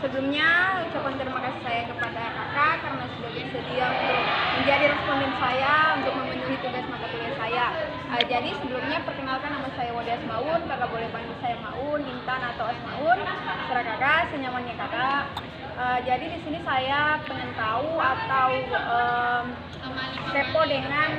Sebelumnya ucapan terima kasih saya kepada kakak karena sudah bersedia untuk menjadi responden saya untuk memenuhi tugas mata kuliah saya. Jadi sebelumnya perkenalkan, nama saya Wadias Maun, kakak boleh panggil saya Maun, Intan atau Asmaun, serah kakak, senyamannya kakak. Jadi di sini saya pengen tahu atau kepo dengan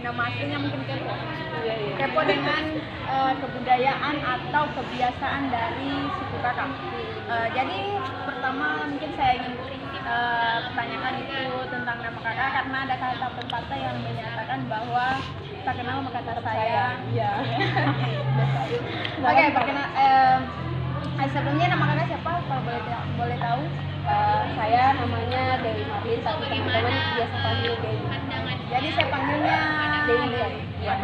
nama aslinya mungkin kepo dengan kebudayaan atau kebiasaan dari suku kakak. Jadi pertama mungkin saya ingin pertanyakan itu tentang nama kakak karena ada kata pepatah yang menyatakan bahwa tak kenal maka tak sayang. Iya. Oke, sebelumnya nama kakak siapa kalau boleh tahu? Saya namanya Dewi Marlin, tapi teman-teman biasa panggil Dewi. Jadi saya panggilnya Dewi. Ya.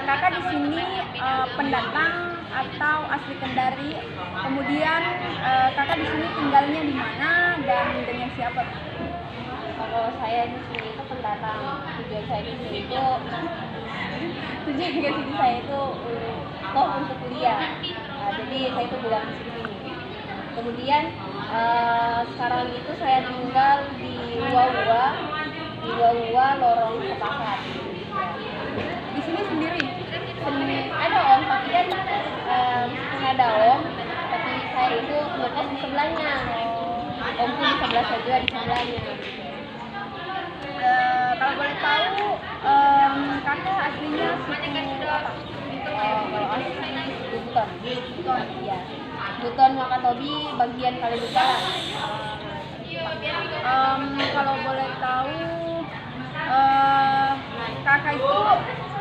Kakak di sini pendatang atau asli Kendari. Kemudian kakak di sini tinggalnya di mana dan dengan siapa? Kalau saya di sini itu pendatang, tujuan saya di sini itu untuk kuliah. Jadi saya itu bilang di sini. Kemudian sekarang itu saya tinggal di Luwa lorong Sepakat. Di sini sendiri? Ada om, tapi kan ada om, tapi saya itu ngekos di sebelahnya. Om pun di sebelah saja, di sebelahnya. Kalau boleh tahu, kakak aslinya suku apa? Kalau asli Buton, ya. Buton Wakatobi bagian Kalimantan. Kalau boleh tahu, kakak itu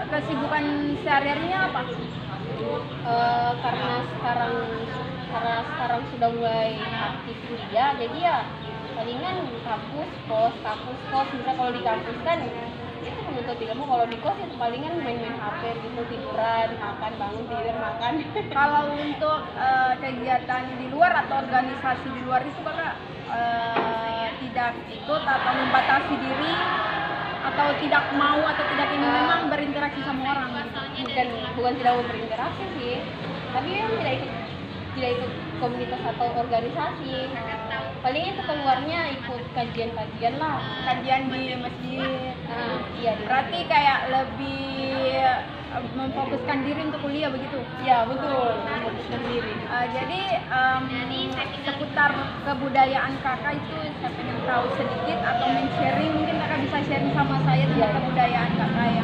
kesibukan sehari-harinya apa? Karena sekarang sudah mulai aktif kuliah, jadi ya palingan kampus kos. Misalnya kalau di kampus kan itu menuntut ilmu, kalau di kos itu palingan main-main HP gitu, tiduran, makan, bangun, tidur, makan. Kalau untuk kegiatan di luar atau organisasi di luar itu kakak tidak ikut atau membatasi diri atau tidak mau atau tidak ingin memang berinteraksi sama orang gitu? Bukan tidak mau berinteraksi sih, tapi memang tidak ikut komunitas atau organisasi. Paling itu keluarnya ikut kajian lah, kajian di masjid. Iya. Berarti kayak lebih memfokuskan diri untuk kuliah begitu? Iya betul, memfokuskan diri. Jadi seputar kebudayaan kakak itu saya pengen tahu sedikit atau men-sharing, mungkin kakak bisa sharing sama saya tentang kebudayaan kakak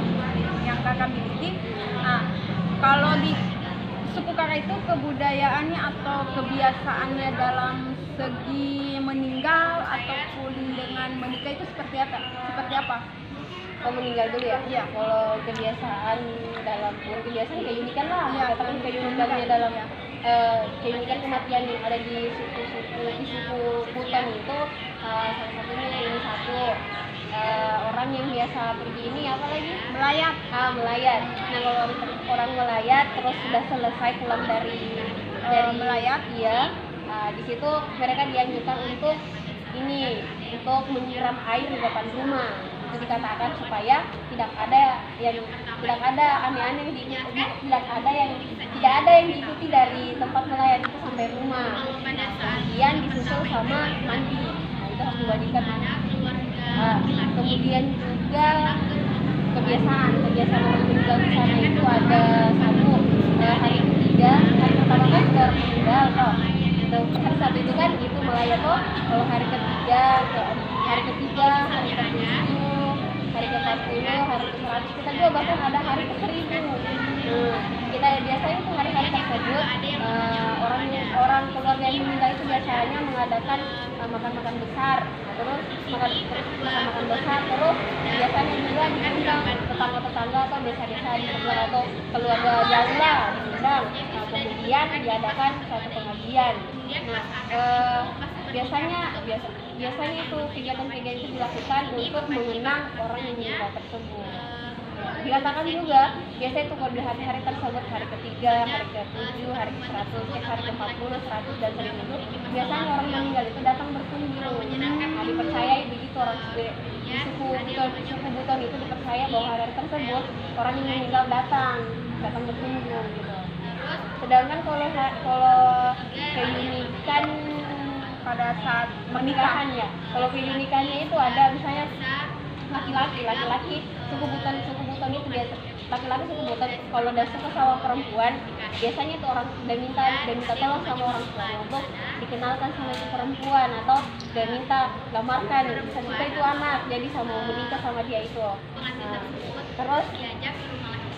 yang kakak miliki. Nah, kalau di suku kakak itu kebudayaannya atau kebiasaannya dalam segi meninggal ataupun dengan menikah itu seperti apa? Oh, meninggal dulu ya? Iya. Kalau kebiasaan keunikan lah. Iya, tapi keunikannya dalam keunikan kematian yang ada di suku Buton itu salah satunya ini satu orang yang biasa pergi ini apa lagi? Melayat. Melayat. Nah, kalau orang melayat terus sudah selesai pulang dari melayat, iya. Di situ mereka dianjurkan untuk menyiram air di depan rumah. Itu dikatakan supaya tidak ada yang diikuti dari tempat melayat itu sampai rumah. Kemudian disusul sama mandi. Itu harus dimandikan. Kemudian juga kebiasaan orang meninggal di sana itu ada satu hari ketiga, hari pertama kan sudah meninggal toh. Hari satu itu kan itu melayat toh. Kalau hari ketiga, hari ke-7, hari ke-40, hari ke-100, kita juga bahkan ada hari ke-1000. Kita biasanya itu hari-hari tersebut orang keluarga yang meninggal itu biasanya mengadakan makan-makan besar, terus makan besar, terus biasanya juga diundang tetangga-tetangga atau desa-desa di sebelah atau keluarga jauh lah diundang. Kemudian diadakan suatu pengajian. Biasanya itu kegiatan-kegiatan itu dilakukan untuk mengenang orang yang meninggal tersebut. Dikatakan juga biasanya itu kalau di hari-hari tersebut, hari ke-3, hari ke-7, hari ke-100, hari ke-40, 100 dan 1000, biasanya orang yang meninggal itu datang berkunjung. Nah, dipercaya begitu orang di suku Buton itu dipercaya bahwa hari tersebut orang yang meninggal datang berkunjung gitu. Sedangkan kalau keunikan pada saat pernikahan ya, kalau keunikannya itu ada misalnya laki-laki suku buton itu biasa, laki-laki suku buton kalau udah suka sama perempuan biasanya itu orang udah minta tolong sama orang tua untuk dikenalkan sama itu perempuan, atau udah minta lamarkan, bisa juga itu anak jadi sama menikah sama dia itu. Nah, terus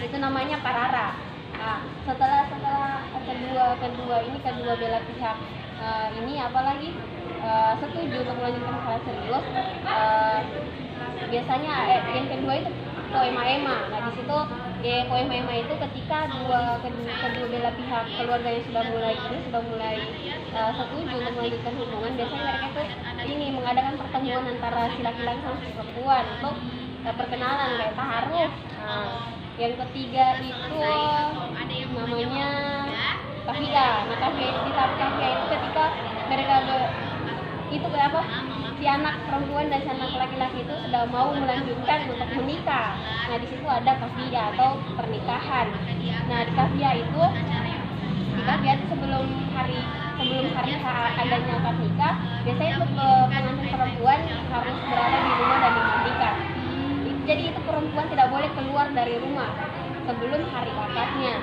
itu namanya parara. Nah, setelah kedua belah pihak ini apalagi setuju untuk melanjutkan hal serius, biasanya yang kedua itu poema. Nah di situ poema itu ketika kedua belah pihak keluarga yang sudah mulai setuju untuk melanjutkan hubungan, biasanya mereka tuh ini mengadakan pertemuan antara si laki-laki sama si perempuan untuk perkenalan kayak taaruf. Nah, yang ketiga itu namanya kafia. Nah kafia itu ketika mereka itu kayak apa, si anak perempuan dan si anak laki-laki itu sudah mau melanjutkan untuk menikah. Nah di situ ada kafia atau pernikahan. Nah di kafia itu sebelum hari adanya akad nikah, biasanya itu pengantin perempuan harus berada di rumah dan dimandikan. Jadi itu perempuan tidak boleh keluar dari rumah sebelum hari akadnya.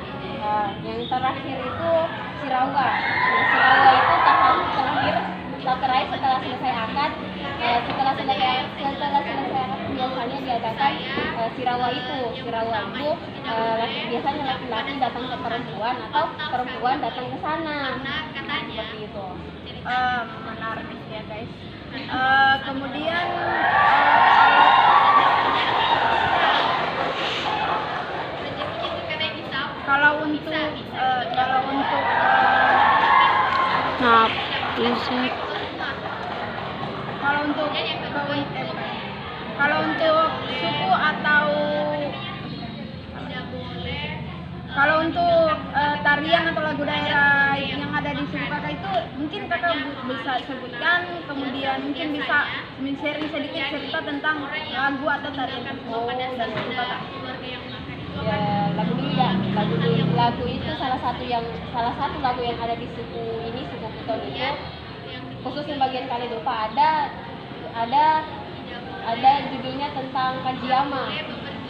Yang terakhir itu sirawa. Nah, sirawa itu tahap terakhir setelah selesai akad. Setelah selesai akad biasanya diadakan sirawa itu biasanya laki-laki datang ke perempuan atau perempuan datang ke sana. Seperti itu. Menarik ya guys. Kemudian kalau untuk suku atau kalau untuk tarian atau lagu daerah yang ada di suku kakak itu mungkin kakak bisa sebutkan, kemudian mungkin bisa men-sharing sedikit cerita tentang lagu atau tarian dari suku kakak. Ya, lagu itu salah satu lagu yang ada di suku Buton itu, khususnya bagian Kaledopa ada judulnya tentang Kajiama.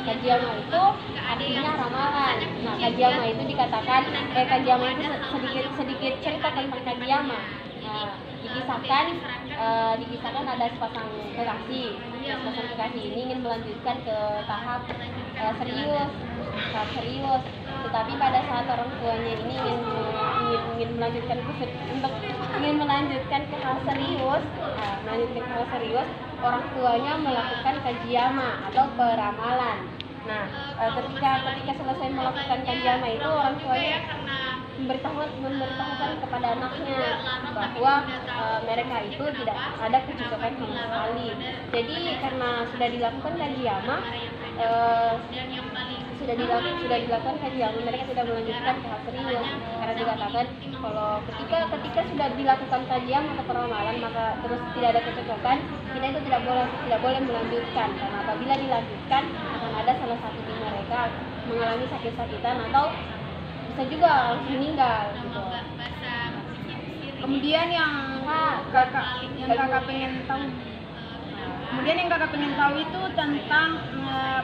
Kajiama itu artinya ramalan. Nah Kajiama itu Kajiama itu sedikit cerita tentang Kajiama. Nah, dikisahkan ada sepasang kekasih ini ingin melanjutkan ke tahap serius, tetapi pada saat orang tuanya ini ingin melanjutkan ke hal serius, orang tuanya melakukan kajiama atau peramalan. Nah, ketika selesai melakukan kajiama itu, orang tuanya memberitahukan kepada anaknya bahwa mereka itu tidak ada kecocokan sama sekali. Jadi karena sudah dilakukan kajiama, mereka tidak melanjutkan ke hal serius, karena dikatakan kalau ketika sudah dilakukan kajian atau peramalan maka terus tidak ada kecocokan, kita itu tidak boleh melanjutkan, karena apabila dilanjutkan akan ada salah satu di mereka mengalami sakit-sakitan atau bisa juga harus meninggal gitu. Kemudian yang kakak pengen tahu itu tentang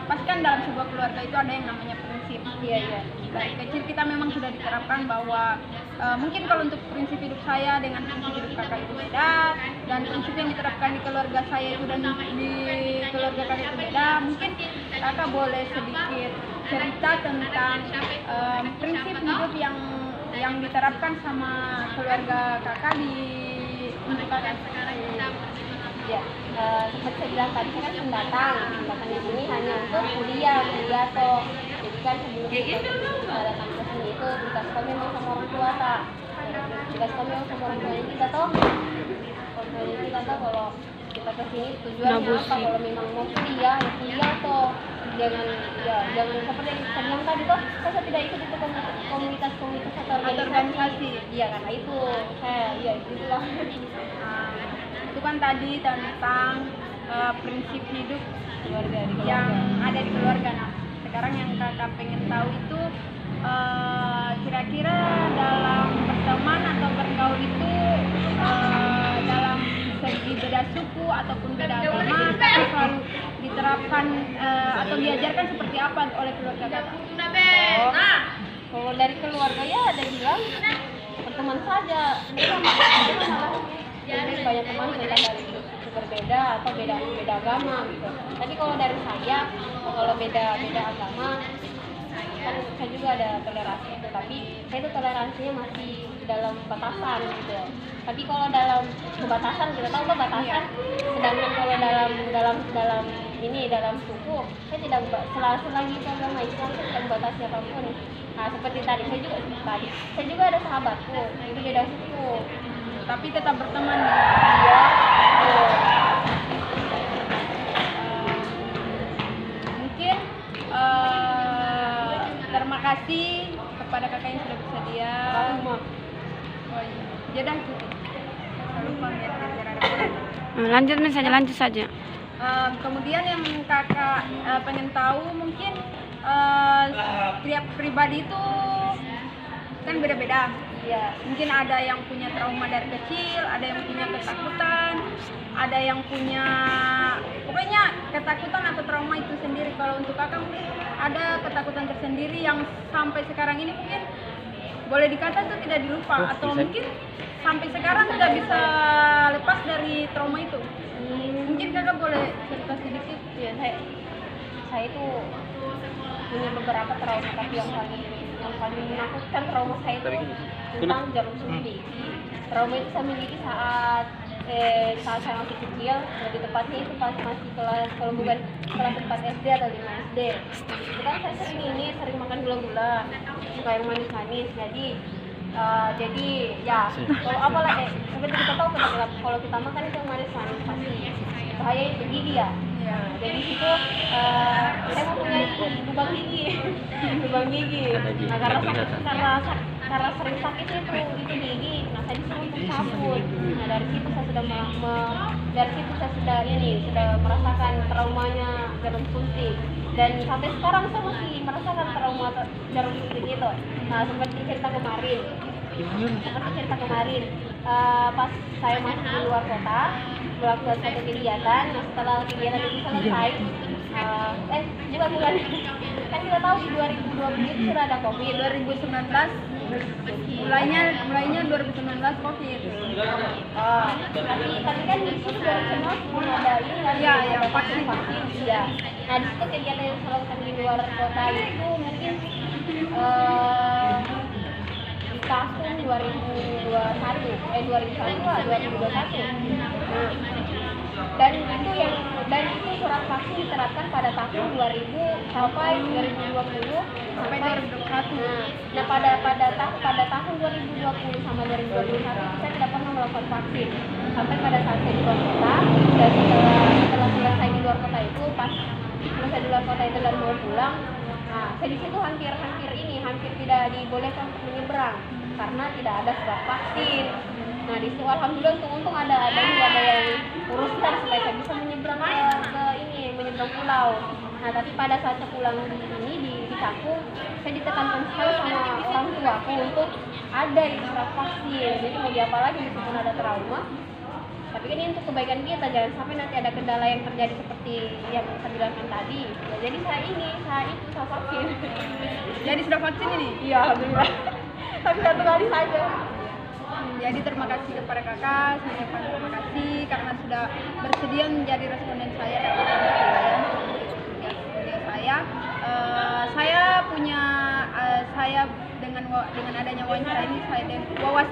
pasti kan dalam sebuah keluarga itu ada yang namanya prinsip. Iya. Dari kecil kita memang sudah diterapkan bahwa mungkin kalau untuk prinsip hidup saya dengan prinsip hidup kakak itu beda, dan prinsip yang diterapkan di keluarga saya itu dan di keluarga kakak itu beda. Mungkin kakak boleh sedikit cerita tentang prinsip hidup yang diterapkan sama keluarga kakak untuk kakak sekarang. Ya, seperti saya bilang tadi kan pendatang di sini hanya untuk kuliah toh. Jadi kan sebelum kita datang ke sini itu dikasih tahu memang sama orang tua tak, kita toh. Kalau kita ke sini tujuannya apa? Kalau memang mau kuliah toh. Jangan seperti yang saya bilang tadi toh, saya tidak ikut itu komunitas atau organisasi. Iya, karena itu itulah. Itu kan tadi tentang prinsip hidup keluarga yang ada di keluarga. Nah, sekarang yang kakak pengen tahu itu kira-kira beda suku ataupun beda agama, kakak selalu diterapkan atau diajarkan seperti apa oleh keluarga kakak? Oh, kalau dari keluarga ya ada bilang berteman saja. Dia malah lebih banyak teman beda dari suku berbeda atau beda agama gitu. Tapi kalau dari saya, kalau beda agama kan saya juga ada toleransi itu, tapi saya itu toleransinya masih dalam batasan gitu. Tapi kalau dalam kebatasan kita tahu kan batasan, sedangkan kalau dalam suku saya tidak selagi itu agama Islam saya tidak membatasi apapun. Nah seperti tadi saya juga ada sahabatku itu beda suku, Tapi tetap berteman. dia Mungkin terima kasih kepada kakak yang sudah bersedia. rumah. Oh iya, jadah cuti. Lupa biar ada. Lanjut saja. Kemudian yang kakak pengen tahu mungkin tiap pribadi itu kan beda-beda. Iya. Mungkin ada yang punya trauma dari kecil, ada yang punya ketakutan, ada yang punya pokoknya ketakutan atau trauma itu sendiri. Kalau untuk kakak mungkin ada ketakutan tersendiri yang sampai sekarang ini mungkin boleh dikata itu tidak dilupa atau mungkin sampai sekarang tidak bisa lepas dari trauma itu. Mungkin kakak boleh cerita sedikit. Ya, saya itu punya beberapa trauma, tapi yang paling menakutkan trauma saya itu tentang jarum suntik. Trauma itu saya miliki saat saya masih kecil, lebih tepatnya itu pas masih kelas 4 SD atau 5 SD. Itu kan saya sering makan gula-gula, suka yang manis-manis. Jadi ya kalau apalah seperti kita tahu kalau kita makan itu yang manis-manis pasti bahaya itu gigi ya. Nah, jadi situ saya mempunyai lubang gigi. Nah karena sering sakit itu gigi, nah saya disuruh untuk cabut. Nah dari situ saya sudah merasakan traumanya jarum suntik, dan sampai sekarang saya masih merasakan trauma jarum suntik itu. Nah seperti cerita kemarin, pas saya masih di luar kota melakukan suatu kegiatan. Nah setelah kegiatan itu selesai, juga bulan kan kita tahu di 2020 itu sudah ada COVID. 2019 mulainya 2019 COVID. Tapi kan di situ 2019 belum ada ini kan, Iya, ada vaksin. ya. Nah di situ kegiatan yang saya lakukan di luar kota itu mungkin di tahun 2021 Nah, dan itu surat vaksin diterapkan pada tahun 2000 sampai 2020 Sampai 2021. Nah pada tahun 2020 sama 2021 saya tidak pernah melakukan vaksin sampai pada saat saya di luar kota. Dan setelah selesai di luar kota itu, pas selesai di luar kota itu dan mau pulang, nah saya di situ hampir tidak dibolehkan untuk menyeberang karena tidak ada surat vaksin. Nah di situ alhamdulillah untung ada yang uruskan supaya saya bisa menyeberang menyeberang pulau. Nah tapi pada saat saya pulang di kampung, saya ditekankan sekali sama orang tuaku untuk ada surat vaksin. Jadi mau diapa lagi meskipun ada trauma, tapi kan ini untuk kebaikan kita, jangan sampai nanti ada kendala yang terjadi seperti yang saya bilangkan tadi. Ya, jadi saya vaksin. Jadi sudah vaksin ini? Iya alhamdulillah. Tapi 1 kali saja. Jadi terima kasih kepada kakak, saya ucapkan terima kasih karena sudah bersedia menjadi responden saya dalam penilaian video saya. Saya dengan adanya wawancara ini saya wawasan